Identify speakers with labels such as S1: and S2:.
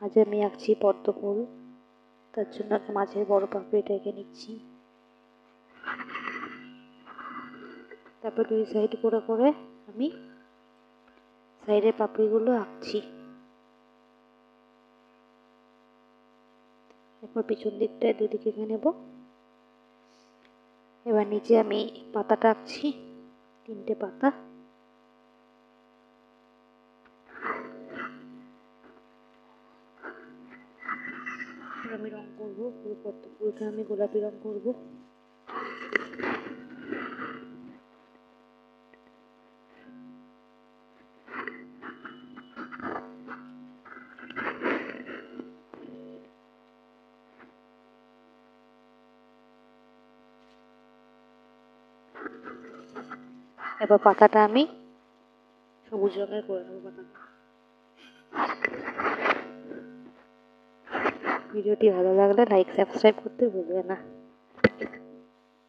S1: আজ আমি আঁকছি পদ্ম ফুল। তার জন্য একটা মাঝের বড় পাপড়িটা এঁকে নিচ্ছি। তারপর দুই সাইড করে করে আমি সাইডের পাপড়িগুলো আঁকছি। এরপর পিছন দিকটায় দুদিকে এঁকে নেব। এবার নিচে আমি পাতাটা আঁকছি, 3টে পাতা। আমি রং করবো, পুরো পদ্ম ফুলটা আমি গোলাপি রং করবো। এবার পাতাটা আমি সবুজ রঙের করে নেবো পাতাটা। ভিডিওটি ভালো লাগলে লাইক সাবস্ক্রাইব করতে ভুলবে না।